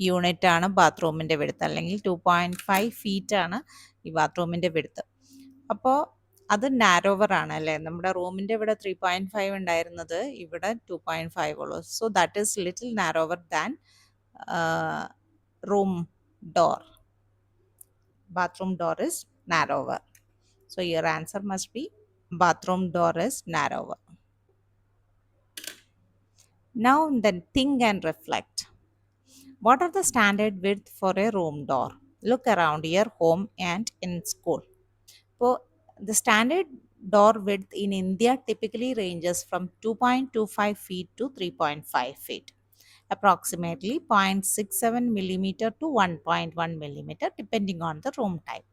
Unit ആണ് ബാത്റൂമിൻ്റെ വിടുത്ത്, അല്ലെങ്കിൽ 2.5 ഫീറ്റ് ആണ് ഈ ബാത്റൂമിൻ്റെ വിടുത്ത്. അപ്പോൾ അത് നാരോവർ ആണ് അല്ലേ. നമ്മുടെ റൂമിൻ്റെ ഇവിടെ 3.5 ഉണ്ടായിരുന്നത്, ഇവിടെ 2.5 ഉള്ളൂ. So that is little narrower than room door. Bathroom door is narrower. So your answer must be bathroom door is narrower. Now then think and reflect. What are the standard width for a room door? Look around your home and in school. So the standard door width in India typically ranges from 2.25 feet to 3.5 feet. Approximately 0.67 millimeter to 1.1 millimeter depending on the room type.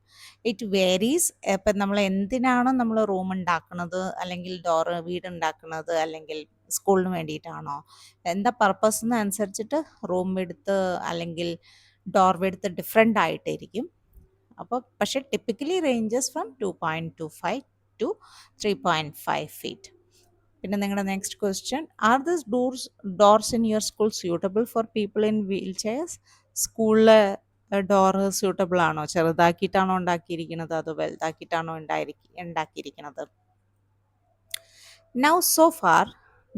It varies. ഇപ്പം നമ്മൾ എന്തിനാണോ നമ്മൾ room ഉണ്ടാക്കുന്നത്, അല്ലെങ്കിൽ door വീട് ഉണ്ടാക്കുന്നത്, അല്ലെങ്കിൽ സ്കൂളിന് വേണ്ടിയിട്ടാണോ, എന്താ പർപ്പസ് എന്നനുസരിച്ചിട്ട് റൂം എടുത്ത് അല്ലെങ്കിൽ ഡോർ എടുത്ത് ഡിഫറെൻ്റ് ആയിട്ടിരിക്കും. അപ്പോൾ പക്ഷേ typically ranges from 2.25 to 3.5 feet. പിന്നെ നിങ്ങളുടെ next question, are this doors in your school suitable for people in wheelchairs? സ്കൂളിലെ ഡോറ് സ്യൂട്ടബിൾ ആണോ? ചെറുതാക്കിയിട്ടാണോ ഉണ്ടാക്കിയിരിക്കുന്നത്, അതോ വലുതാക്കിയിട്ടാണോ ഉണ്ടാക്കിയിരിക്കുന്നത്? നൗ സോ ഫാർ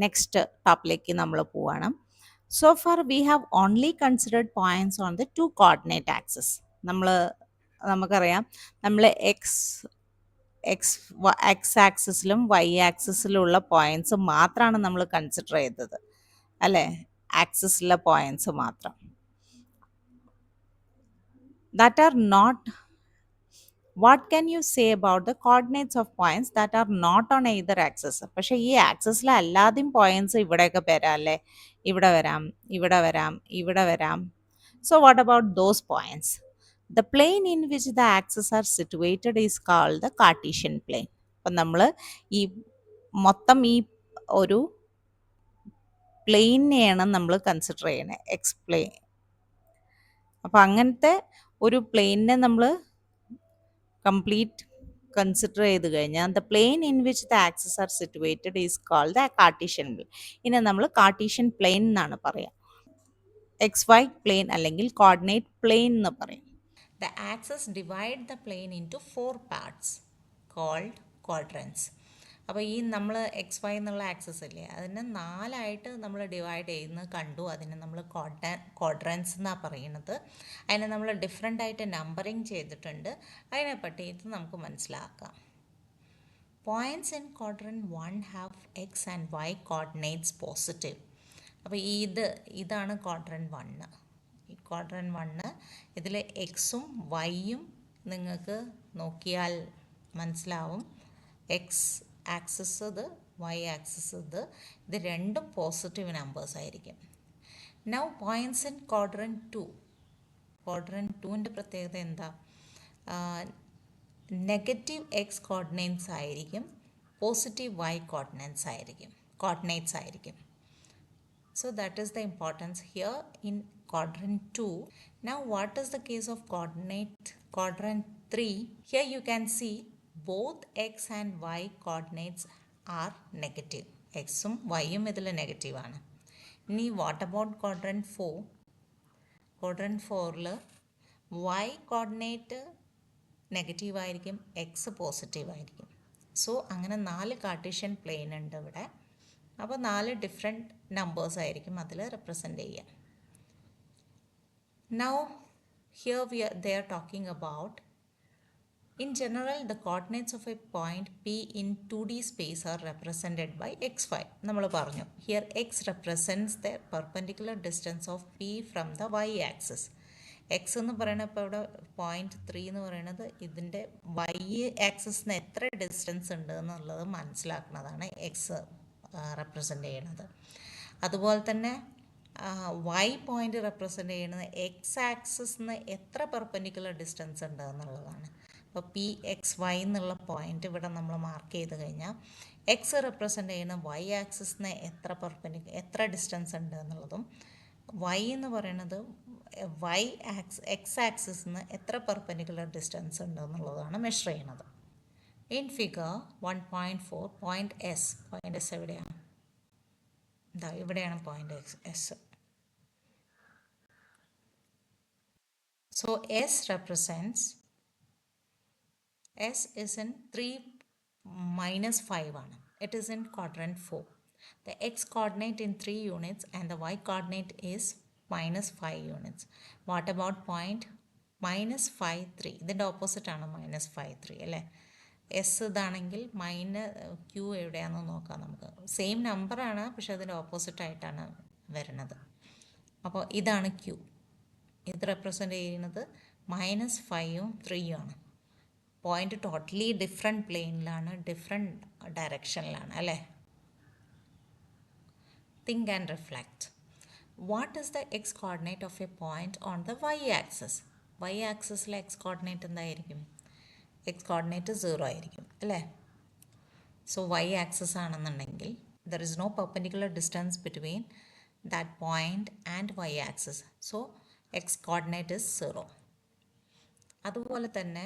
നെക്സ്റ്റ് ടോപ്പിലേക്ക് നമ്മൾ പോവാണ്. So far we have only considered points on the 2 coordinate axis. നമുക്കറിയാം, നമ്മൾ എക്സ് ആക്സിസിലും വൈ ആക്സിസിലുള്ള പോയിന്റ്സ് മാത്രമാണ് നമ്മൾ കൺസിഡർ ചെയ്തത് അല്ലേ, ആക്സിസിലെ പോയിന്റ്സ് മാത്രം. That are not, what can you say about the coordinates of points that are not on either axis? പക്ഷേ ഈ ആക്സിസിൽ അല്ലാതെയും പോയിന്റ്സ് ഇവിടെയൊക്കെ വരാം അല്ലേ, ഇവിടെ വരാം, ഇവിടെ വരാം, ഇവിടെ വരാം. So what about those points? The plane in which the axes are situated is called the Cartesian plane. അപ്പം നമ്മൾ ഈ മൊത്തം ഈ ഒരു പ്ലെയിനെയാണ് നമ്മൾ കൺസിഡർ ചെയ്യണത്, എക്സ് പ്ലെയിൻ. അപ്പം അങ്ങനത്തെ ഒരു പ്ലെയിനെ നമ്മൾ കംപ്ലീറ്റ് കൺസിഡർ ചെയ്ത് കഴിഞ്ഞാൽ the plane in which the axes are situated is called the Cartesian plane. ഇതിനെ നമ്മൾ കാർട്ടീഷ്യൻ പ്ലെയിൻ എന്നാണ് പറയുക. എക്സ് വൈ പ്ലെയിൻ അല്ലെങ്കിൽ കോർഡിനേറ്റ് പ്ലെയിൻ എന്ന് പറയും. The axes divide the plane into 4 parts called quadrants. അപ്പോൾ ഈ നമ്മൾ എക്സ് വൈ എന്നുള്ള ആക്സസ് ഇല്ലേ, അതിനെ 4ആയിട്ട് നമ്മൾ ഡിവൈഡ് ചെയ്യുന്നത് കണ്ടു. അതിനെ നമ്മൾ ക്വാഡ്രൻസ് എന്നാണ് പറയുന്നത്. അതിനെ നമ്മൾ ഡിഫറെൻ്റ് ആയിട്ട് നമ്പറിങ് ചെയ്തിട്ടുണ്ട്. അതിനെ പറ്റിയിട്ട് നമുക്ക് മനസ്സിലാക്കാം. Points in quadrant 1 have X and Y coordinates positive. അപ്പോൾ ഇതാണ് ക്വാഡ്രൻറ്റ് 1. ഈ ക്വാഡ്രൻറ്റ് 1 ഇതിൽ എക്സും വൈയും നിങ്ങൾക്ക് നോക്കിയാൽ മനസ്സിലാവും. എക്സ് ആക്സിസ് ഇത്, വൈ ആക്സിസ് ഇത് രണ്ടും പോസിറ്റീവ് നമ്പേഴ്സ് ആയിരിക്കും. Now points in quadrant 2. Quadrant 2ൻ്റെ പ്രത്യേകത എന്താ? നെഗറ്റീവ് എക്സ് കോർഡിനേറ്റ്സ് ആയിരിക്കും, പോസിറ്റീവ് വൈ കോർഡിനേറ്റ്സ് ആയിരിക്കും. So that is the importance here in quadrant 2. Now what is the case of quadrant 3? Here you can see both x and y coordinates are negative. X ഉം y ഉം ഇതിൽ negative ആണ്. ഇനി what about quadrant 4? quadrant 4ൽ y coordinate negative ആയിരിക്കും, x positive ആയിരിക്കും. So അങ്ങനെ 4 Cartesian plain ഉണ്ട് ഇവിടെ. അപ്പോൾ 4 ഡിഫറെൻറ്റ് നമ്പേഴ്സ് ആയിരിക്കും അതിൽ റെപ്രസെൻ്റ് ചെയ്യുക. Now here they are talking about, in general the coordinates of a point P in 2D space are represented by xy. നമ്മൾ പറഞ്ഞു here x represents the perpendicular distance of P from the y axis. X എന്ന് പറയുന്നത് ഇപ്പോൾ ഇവിടെ 0.3 എന്ന് പറയുന്നത് ഇതിൻ്റെ Y ആക്സിസിന് എത്ര ഡിസ്റ്റൻസ് ഉണ്ട് എന്നുള്ളത് മനസ്സിലാക്കുന്നതാണ് എക്സ് റെപ്രസെൻ്റ് ചെയ്യണത്. അതുപോലെ തന്നെ വൈ പോയിൻ്റ് റെപ്രസെൻ്റ് ചെയ്യുന്നത് എക്സ് ആക്സിസിന് എത്ര പെർപെൻഡിക്കുലർ ഡിസ്റ്റൻസ് ഉണ്ട് എന്നുള്ളതാണ്. അപ്പോൾ പി എക്സ് വൈ എന്നുള്ള പോയിൻ്റ് ഇവിടെ നമ്മൾ മാർക്ക് ചെയ്ത് കഴിഞ്ഞാൽ എക്സ് റെപ്രസെൻ്റ് ചെയ്യുന്ന വൈ ആക്സിസിന് എത്ര ഡിസ്റ്റൻസ് ഉണ്ട് എന്നുള്ളതും, വൈ എന്ന് പറയുന്നത് എക്സ് ആക്സിസിന് എത്ര പെർപെൻഡിക്കുലർ ഡിസ്റ്റൻസ് ഉണ്ട് എന്നുള്ളതാണ് മെഷർ ചെയ്യുന്നത്. ഇൻ ഫിഗർ 1.4 പോയിൻ്റ് എസ് എവിടെയാണ്? ഇവിടെയാണ് point S. So S represents, S is in 3 minus 5 ആണ്. It is in quadrant 4. The x coordinate in 3 units and the y coordinate is minus 5 units. What about point minus 5, 3? ഇതിൻ്റെ opposite ആണ് minus 5, 3 അല്ലേ? S ഇതാണെങ്കിൽ Q എവിടെയാണെന്ന് നോക്കാം നമുക്ക്. Same നമ്പറാണ്, പക്ഷെ അതിൻ്റെ ഓപ്പോസിറ്റ് ആയിട്ടാണ് വരുന്നത്. അപ്പോൾ ഇതാണ് ക്യൂ. ഇത് റെപ്രസെൻ്റ് ചെയ്യുന്നത് മൈനസ് 5ഉം 3ഉം ആണ്. പോയിന്റ് ടോട്ടലി ഡിഫറെൻറ്റ് പ്ലെയിനിലാണ്, ഡിഫറെൻറ്റ് ഡയറക്ഷനിലാണ് അല്ലേ? Think and reflect. What is the X coordinate of a point on the Y axis? Y ആക്സിസിലെ എക്സ് കോർഡിനേറ്റ് എന്തായിരിക്കും? എക്സ് കോർഡിനേറ്റ് 0 ആയിരിക്കും അല്ലേ? സോ വൈ ആക്സിസ് ആണെന്നുണ്ടെങ്കിൽ there is no perpendicular distance between that point and Y axis. So X coordinate is 0. അതുപോലെ തന്നെ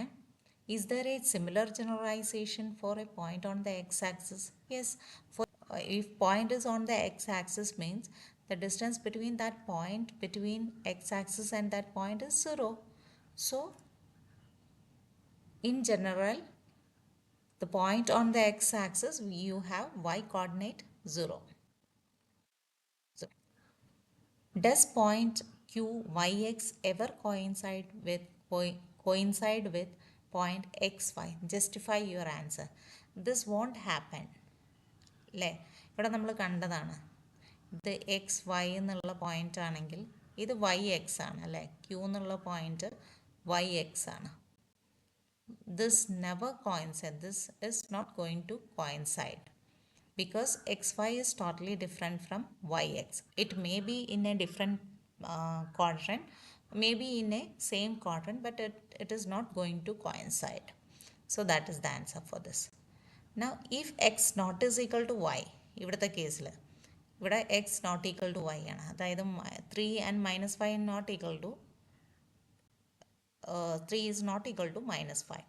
is there a similar generalization for a point on the x-axis? Yes, for if point is on the x-axis means the distance between that point between x-axis and that point is 0. So in general, the point on the x-axis you have y coordinate 0. So, does point QYX ever coincide with point XY? Justify your answer. This won't happen. അല്ലേ? ഇവിടെ നമ്മൾ കണ്ടതാണ്, ഇത് X Y എന്നുള്ള point ആണെങ്കിൽ ഇത് Y X ആണ് അല്ലേ? ക്യൂ എന്നുള്ള പോയിൻ്റ് വൈ എക്സ് ആണ്. This never coincide. This is not going to coincide because xy is totally different from yx. It may be in a different quadrant, maybe in a same quadrant, but it is not going to coincide. So that is the answer for this. Now if x not is equal to y, ഇവിടുത്തെ കേസിൽ ഇവിടെ x not equal to y ആണ്, അതായത് 3 and minus 5 not equal to 3 is not equal to minus 5.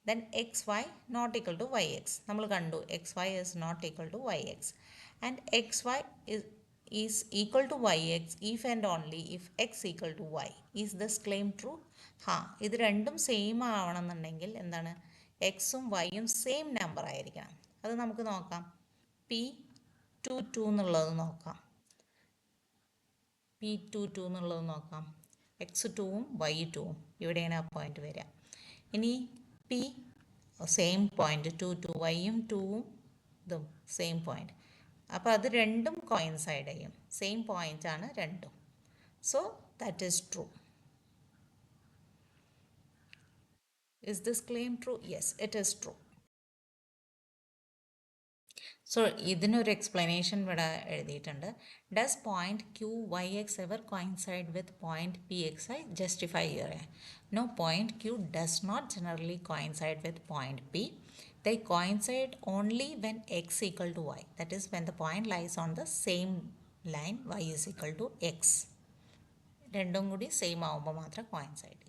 Then xy not equal to yx. നമ്മൾ കണ്ടു xy is not equal to yx. And xy is equal to yx if and only if x equal to y. Is this claim true? ഇത് രണ്ടും same ആവണമെന്നുണ്ടെങ്കിൽ എന്താണ്? എക്സും വൈയും same number ആയിരിക്കണം. അത് നമുക്ക് നോക്കാം. P22 എന്നുള്ളത് നോക്കാം. P22 എന്നുള്ളത് നോക്കാം. x2ഉം y2ഉം ഇവിടെയാണ് ആ പോയിന്റ് വരിക. ഇനി പി സെയിം പോയിന്റ് 2 വൈയും 2ഉം ഇതും സെയിം പോയിന്റ്. അപ്പോൾ അത് രണ്ടും കോയിൻസൈഡ് ചെയ്യും. സെയിം പോയിന്റ് ആണ് രണ്ടും. So that is true. Is this claim true? Yes, it is true. So ഇതിനൊരു എക്സ്പ്ലനേഷൻ ഇവിടെ എഴുതിയിട്ടുണ്ട്. Does point Q Y X ever coincide with point P X Y? Justify your. No, point Q does not generally coincide with point P. They coincide only when x equal to y. That is when the point lies on the same line, y is equal to x. രണ്ടും കൂടി same ആവുമ്പോൾ മാത്രം coincide.